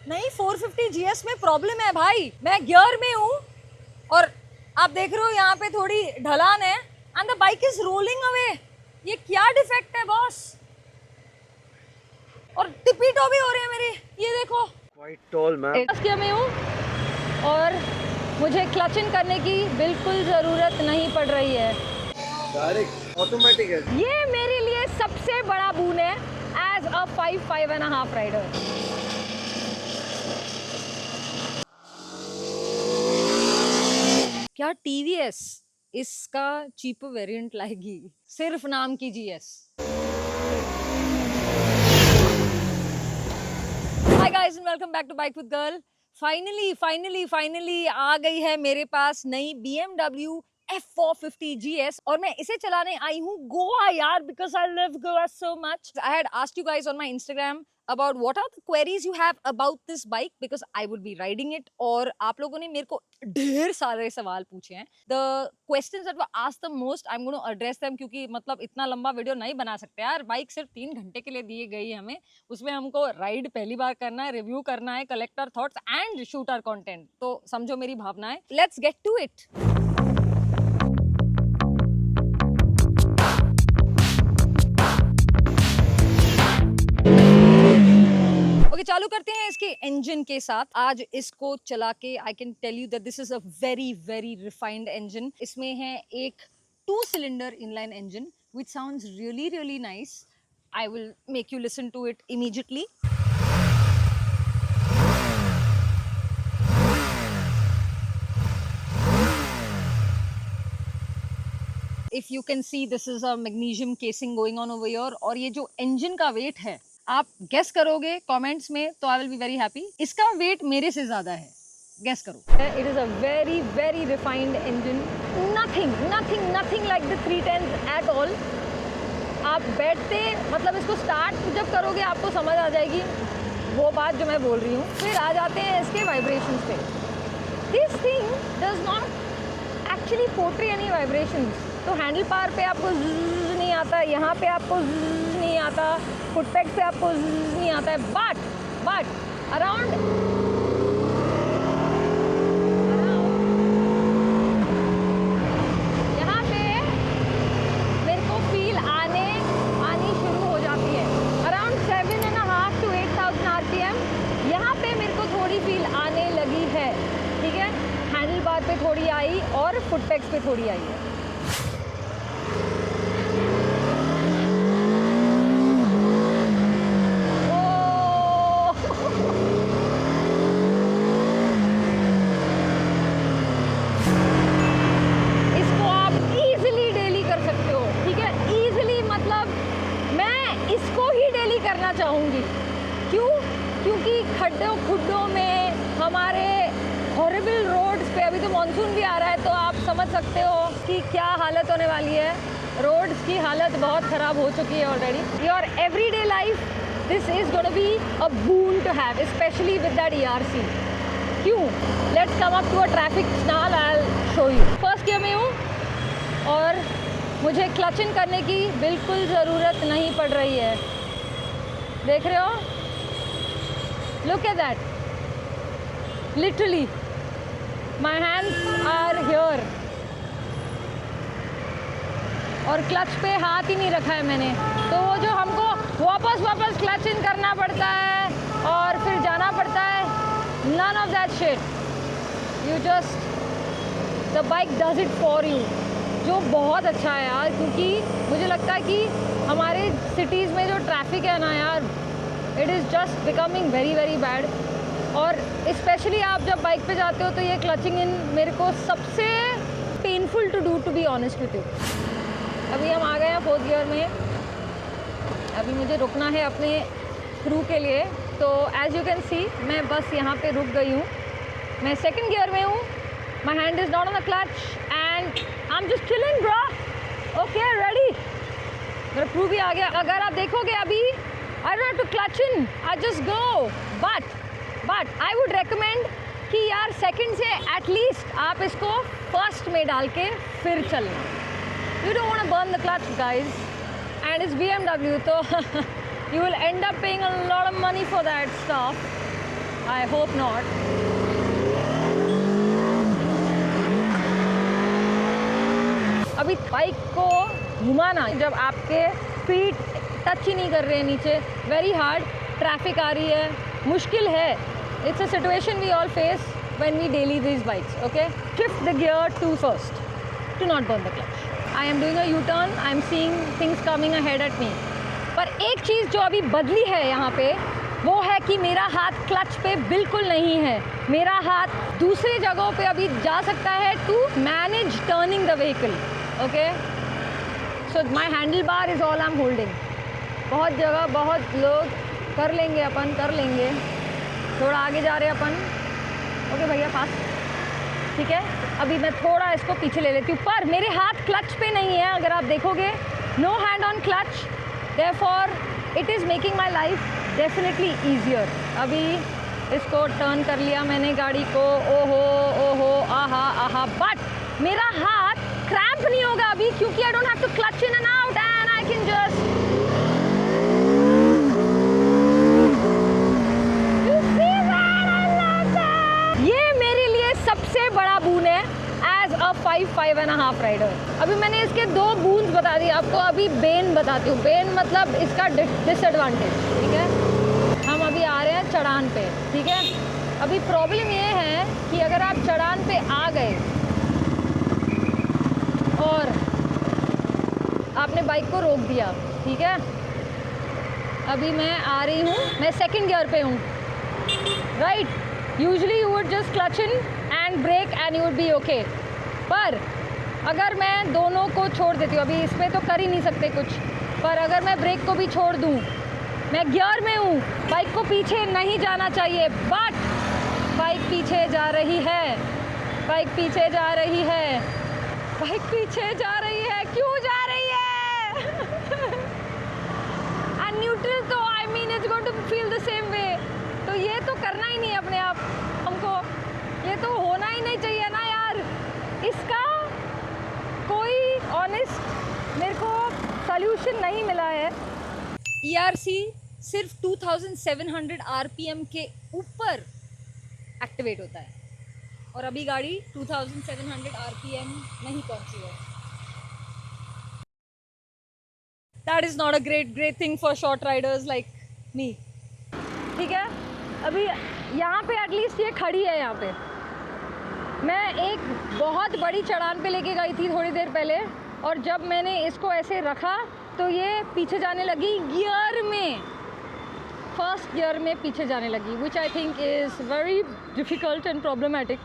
नहीं 450 GS में problem है भाई, मैं गियर में हूँ और आप देख रहे हो यहाँ पे थोड़ी ढलान है and the bike is rolling away. ये क्या डिफेक्ट है बॉस? और टिपी टॉपी हो रही है मेरी, ये देखो। Quite tall, ma'am. गियर में हूँ और मुझे क्लच इन करने की बिल्कुल जरूरत नहीं पड़ रही है। डायरेक्ट ऑटोमेटिक है। ये मेरे लिए सबसे बड़ा बून है एज अ 5.5 राइडर। क्या TVS इसका चीप वेरिएंट लाएगी, सिर्फ नाम की GS। Hi guys and welcome back to bike with girl. Finally आ गई है मेरे पास नई BMW F450 GS और मैं इसे चलाने आई हूँ गोवा यार, because I love Goa so much. I had asked you guys on my Instagram about what are the queries you have about this bike because I would be riding it। और आप लोगों ने मेरे को ढेर सारे सवाल पूछे हैं। The questions that were asked the most I'm going to address them, क्योंकि मतलब इतना लंबा वीडियो नहीं बना सकते यार। बाइक सिर्फ 3 घंटे के लिए दी गई है हमें, उसमें हमको राइड पहली बार करना है, रिव्यू करना है, collector thoughts and shooter content. तो समझो मेरी भावनाएं, लेट्स गेट टू इट। चालू करते हैं इसके इंजन के साथ। आज इसको चला के I can tell you that this is a very refined engine. इसमें है एक 2 cylinder inline engine which sounds really nice. I will make you listen to it immediately. If you can see this is a magnesium casing going on over here. और ये जो engine का wait है आप guess करोगे comments में तो I will be very happy. इसका वेट मेरे से ज्यादा है, गेस करो। It is a very refined engine. Nothing like the 310 at all. आप बैठते मतलब इसको स्टार्ट जब करोगे आपको समझ आ जाएगी वो बात जो मैं बोल रही हूँ। फिर आ जाते हैं इसके वाइब्रेशंस पे। This thing does not actually portray any vibrations. तो हैंडल पावर पे आपको ज़्ज़ नहीं आता, यहाँ पे आपको ज़्ज़ नहीं आता, फुटपैक पे आपको ज़्ज़ नहीं आता है, बट अराउंड यहाँ पे मेरे को फील आनी शुरू हो जाती है। अराउंड 7.5 to 8,000 RPM यहाँ पे मेरे को थोड़ी फील आने लगी है। ठीक है, हैंडल बार पे थोड़ी आई और फुटपैक्स पे थोड़ी आई है। इसको आप इजीली डेली कर सकते हो। ठीक है, इजीली मतलब मैं इसको ही डेली करना चाहूँगी। क्यों? क्योंकि खुड्डों में हमारे हॉरिबल रोड्स पे, अभी तो मानसून भी आ रहा है तो आप समझ सकते हो कि क्या हालत होने वाली है। रोड्स की हालत बहुत ख़राब हो चुकी है already. Your everyday life this is gonna be a boon to have, specially with that ERC। क्यों? Let's come up to a traffic signal, I will show you. First gear में हूँ और मुझे क्लच इन करने की बिल्कुल ज़रूरत नहीं पड़ रही है। देख रहे हो? Look at that, literally my hands are here और क्लच पे हाथ ही नहीं रखा है मैंने। तो वो जो हमको वापस क्लच इन करना पड़ता है और फिर जाना पड़ता है, none of that shit, you just the bike does it for you, जो बहुत अच्छा है यार। क्योंकि मुझे लगता है कि हमारे सिटीज़ में जो ट्रैफिक है ना यार, it is just becoming very bad. और स्पेशली आप जब बाइक पे जाते हो तो ये क्लचिंग इन मेरे को सबसे painful to do, to be honest with you. अभी हम आ गए हैं 4th गियर में। अभी मुझे रुकना है अपने क्रू के लिए, तो एज यू कैन सी मैं बस यहाँ पे रुक गई हूँ। मैं 2nd गियर में हूँ, my hand is not on the clutch and I am just chilling bro. Okay ready, मेरा क्रू भी आ गया। अगर आप देखोगे अभी I don't have to clutch in, I just go. But I would recommend कि यार 2nd से एटलीस्ट आप इसको 1st में डाल के फिर चलना। You don't want to burn the clutch guys, and it's BMW, so you will end up paying a lot of money for that stuff। I hope not. अभी बाइक को घुमाना जब आपके फीट टच ही नहीं कर रहे हैं नीचे, वेरी हार्ड. ट्रैफिक आ रही है, मुश्किल है. It's a situation we all face when we daily these bikes. Okay, shift the gear to first to not burn the clutch. I am doing a U-turn. I am seeing things coming ahead at me. पर एक चीज़ जो अभी बदली है यहाँ पे वो है कि मेरा हाथ क्लच पे बिल्कुल नहीं है. मेरा हाथ दूसरे जगहों पे अभी जा सकता है to manage turning the vehicle. Okay, so my handle bar is all I am holding. बहुत जगह बहुत लोग कर लेंगे, अपन कर लेंगे. थोड़ा आगे जा रहे हैं अपन. ओके भैया, फास्ट. ठीक है, अभी मैं थोड़ा इसको पीछे ले लेती हूँ. पर मेरे हाथ क्लच पे नहीं है, अगर आप देखोगे. No hand on clutch, therefore it is making my life definitely easier. अभी इसको टर्न कर लिया मैंने गाड़ी को. ओहो ओहो, आहा आहा. बट मेरा हाथ क्रैम्प नहीं होगा अभी, क्योंकि I don't have to clutch in and out and I can just. सबसे बड़ा बून है एज अ 5.5 राइडर. अभी मैंने इसके 2 बून्स बता दिए आपको. अभी बेन बताती हूँ. बेन मतलब इसका डिसएडवांटेज. ठीक है, हम अभी आ रहे हैं चढ़ान पे. ठीक है, अभी प्रॉब्लम ये है कि अगर आप चढ़ान पे आ गए और आपने बाइक को रोक दिया, ठीक है, अभी मैं आ रही हूँ, मैं सेकंड गियर पे हूँ. Right, usually you would just clutch in and brake and you would be okay. पर अगर मैं दोनों को छोड़ देती हूँ, अभी इसमें तो कर ही नहीं सकते कुछ, पर अगर मैं ब्रेक को भी छोड़ दूँ, मैं गियर में हूँ, बाइक को पीछे नहीं जाना चाहिए. बट बाइक पीछे जा रही है, बाइक पीछे जा रही है, बाइक पीछे जा रही है. क्यों जा रही है? एंड न्यूट्रल तो I mean it's going to feel the same way. तो ये तो करना ही नहीं है अपने आप हमको. ये तो होना ही नहीं चाहिए ना यार. इसका कोई ऑनेस्ट मेरे को सॉल्यूशन नहीं मिला है. ERC सिर्फ 2700 RPM के ऊपर एक्टिवेट होता है और अभी गाड़ी 2700 RPM नहीं पहुंची है. That is not a great thing for short riders like me. ठीक है, अभी यहाँ पे एटलीस्ट ये खड़ी है. यहाँ पे मैं एक बहुत बड़ी चढ़ान पे लेके गई थी थोड़ी देर पहले, और जब मैंने इसको ऐसे रखा तो ये पीछे जाने लगी गियर में, फर्स्ट गियर में पीछे जाने लगी, which I think is very difficult and problematic.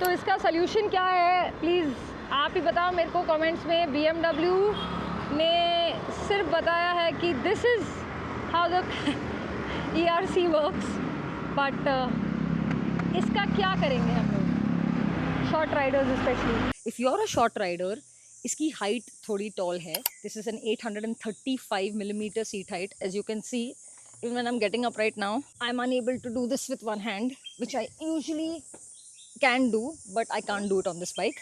तो इसका सल्यूशन क्या है प्लीज़ आप ही बताओ मेरे को कमेंट्स में. BMW ने सिर्फ बताया है कि this is how the ERC works, but इसका क्या करेंगे हम लोग short riders specially. If you are a short rider, इसकी हाइट थोड़ी टॉल है. This is an 835 millimeter seat height. As you can see, even when I'm getting up right now, I'm unable to do this with one hand, which I usually can do, but I can't do it on this bike.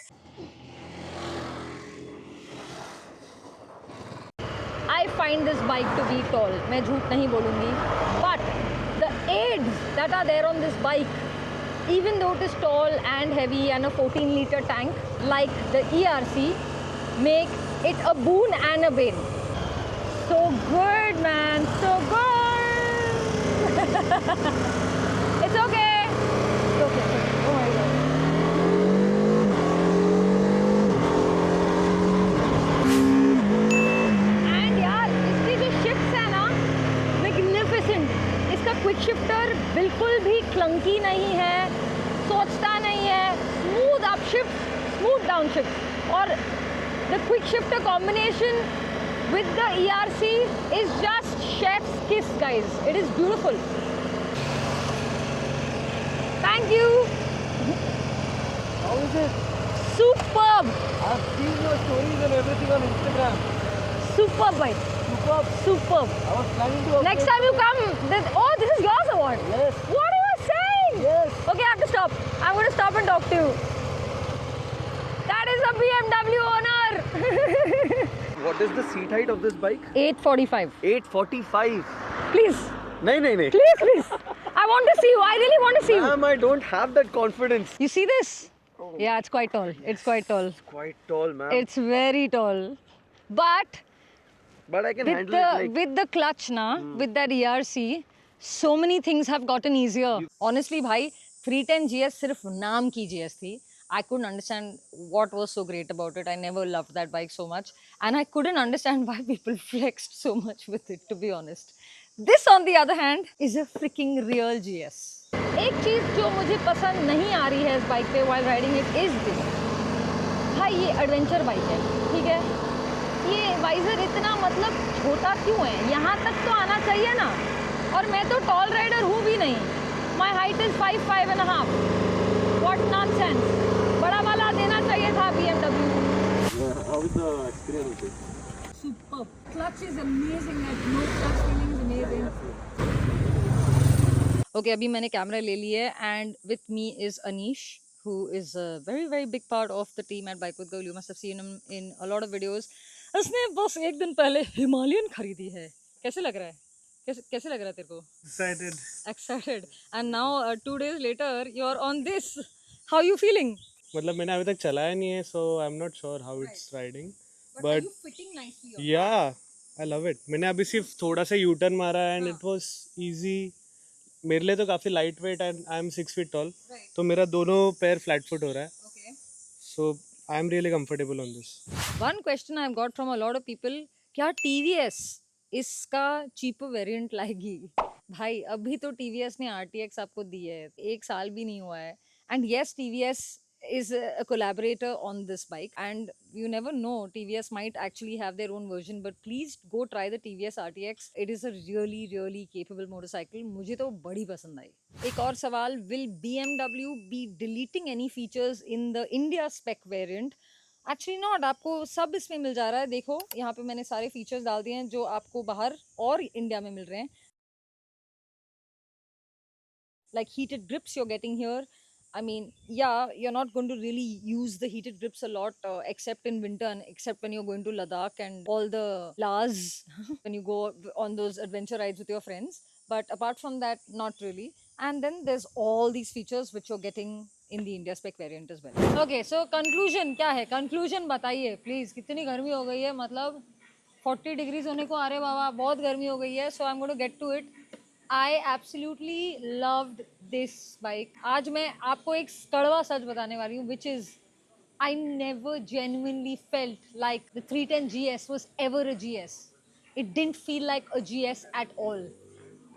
I find this bike to be tall. मैं झूठ नहीं बोलूँगी. But the aids that are there on this bike, even though it is tall and heavy and a 14-liter tank like the ERC, make it a boon and a bane. So good, man. So good. It's okay. It's okay. Oh my God. And यार इसकी जो shifts है ना, magnificent. इसका quick shifter बिल्कुल भी clunky नहीं है, सोचता नहीं है. Smooth up shift, smooth down shift, और the quick shifter combination with the ERC is just chef's kiss, guys. It is beautiful. Thank you. How is it? Superb. I've seen your stories and everything on Instagram. Superb bike. Superb. Superb. I was planning to. Next time you come, oh, this is yours or what? Yes. What are you saying? Yes. Okay, I have to stop. I'm going to stop and talk to you. That is a BMW owner. What is the seat height of this bike? 845. 845. Please. नहीं. Please. I want to see you. I really want to see you. Ma'am, I don't have that confidence. You see this? Yeah, it's quite tall. It's quite tall. It's quite tall, ma'am. It's very tall. But But I can with handle the it like... with the clutch na, with that ERC, so many things have gotten easier. Honestly, bhai, 310 GS सिर्फ नाम की GS थी. I couldn't understand what was so great about it. I never loved that bike so much, and I couldn't understand why people flexed so much with it. To be honest, this on the other hand is a freaking real GS. एक चीज जो मुझे पसंद नहीं आ रही है इस bike पे while riding it is this. भाई ये एडवेंचर बाइक है, ठीक है? ये वाइजर इतना मतलब छोटा क्यों है? यहाँ तक तो आना चाहिए ना. और मैं तो टॉल राइडर हूँ भी नहीं. My height is 5'5.5". What nonsense! बड़ा वाला देना चाहिए था BMW. How is the experience? Superb. Clutch is amazing. That no clutch feeling is amazing. Okay, अभी मैंने कैमरा ले लिया है and with me is Anish, who is a very very big part of the team at Bike with Girl. You must have seen him in a lot of videos. उसने बस एक दिन पहले हिमालयन खरीदी है. कैसे लग रहा है? कैसे लग रहा है तेरे को? Excited. And now 2 days later you are on this. How are you feeling? मतलब मैंने अभी तक चलाया नहीं है, so I'm not sure how it's riding. But But are you fitting nicely? On? yeah, I love it. मैंने अभी सिर्फ थोड़ा सा U-turn मारा and it was easy. मेरे लिए तो काफ़ी light weight and I M 6 feet tall. Right. तो मेरा दोनों पैर फ्लैट फुट हो रहा है. Okay. So I'm really comfortable on this. One question I've got from a lot of people, क्या TVS इसका चीपर वेरिएंट लाएगी? भाई अभी तो TVS ने RTX आपको दी है, 1 साल भी नहीं हुआ है. And yes, TVS is a collaborator on this bike, and you never know, TVS might actually have their own version, but please go try the TVS RTX. It is a really really capable motorcycle. मुझे तो बड़ी पसंद आई. एक और सवाल, will BMW be deleting any features in the India spec variant? Actually not, आपको सब इसमें मिल जा रहा है. देखो यहाँ पे मैंने सारे फीचर्स डाल दिए हैं जो आपको बाहर और इंडिया में मिल रहे हैं. Like heated grips you're getting here. I mean, yeah, you're not going to really use the heated grips a lot except in winter and except when you're going to Ladakh and all the Laz when you go on those adventure rides with your friends. But apart from that, not really. And then there's all these features which you're getting in the India spec variant as well. Okay, so conclusion क्या है? Conclusion बताइए please. कितनी गर्मी हो गई है, मतलब 40 degrees होने को आ रहे बाबा, बहुत गर्मी हो गई है. So I'm going to get to it. I absolutely loved this bike. आज मैं आपको एक कड़वा सच बताने वाली हूँ, which is I never genuinely felt like the 310 GS was ever a GS. It didn't feel like a GS at all.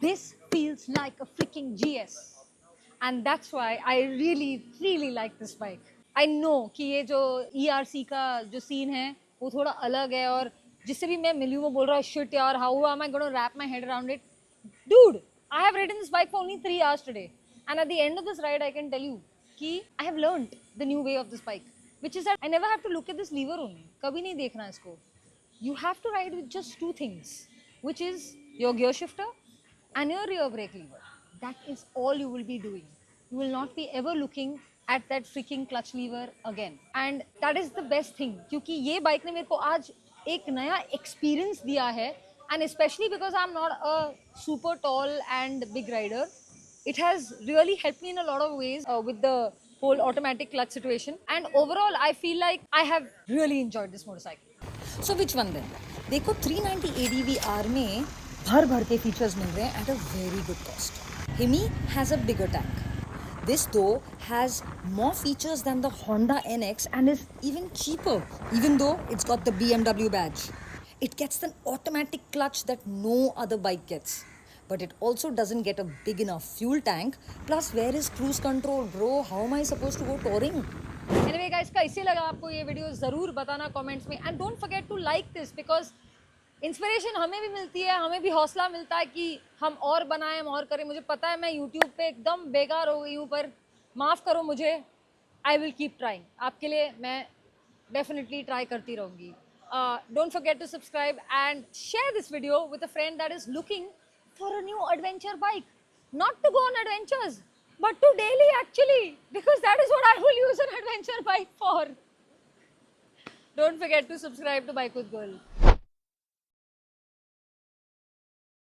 This feels like a freaking GS. And that's why I really really like this bike. I know कि ये जो ERC का जो scene है वो थोड़ा अलग है, और जिससे भी मैं मिली हूँ वो बोल रहा है shit यार, how am I going to wrap my head around it? Dude, I have ridden this bike for only 3 hours today, and at the end of this ride I can tell you कि I have learned the new way of this bike, which is that I never have to look at this lever only. कभी नहीं देखना इसको. You have to ride with just 2 things, which is your gear shifter and your rear brake lever. That is all you will be doing. You will not be ever looking at that freaking clutch lever again. And that is the best thing, क्योंकि ये bike ने मेरे को आज एक नया experience दिया है. And especially because I'm not a super tall and big rider, it has really helped me in a lot of ways with the whole automatic clutch situation. And overall, I feel like I have really enjoyed this motorcycle. So which one then? देखो 390 ADVR में भर के features मिल रहे हैं at a very good cost. Hemi has a bigger tank. This though has more features than the Honda NX and is even cheaper, even though it's got the BMW badge. It gets an automatic clutch that no other bike gets. But it also doesn't get a big enough fuel tank. Plus, where is cruise control, bro? How am I supposed to go touring? Anyway guys, कैसे लगा आपको ये video ज़रूर बताना comments में. And don't forget to like this because inspiration हमें भी मिलती है, हमें भी हौसला मिलता है कि हम और बनाएं, हम और करें. मुझे पता है मैं YouTube पे एकदम बेकार हो गई हूँ, पर माफ़ करो मुझे. I will keep trying. आपके लिए मैं definitely try करती रहूँगी. Don't forget to subscribe and share this video with a friend that is looking for a new adventure bike. Not to go on adventures, but to daily actually, because that is what I will use an adventure bike for. Don't forget to subscribe to Bike with Girl.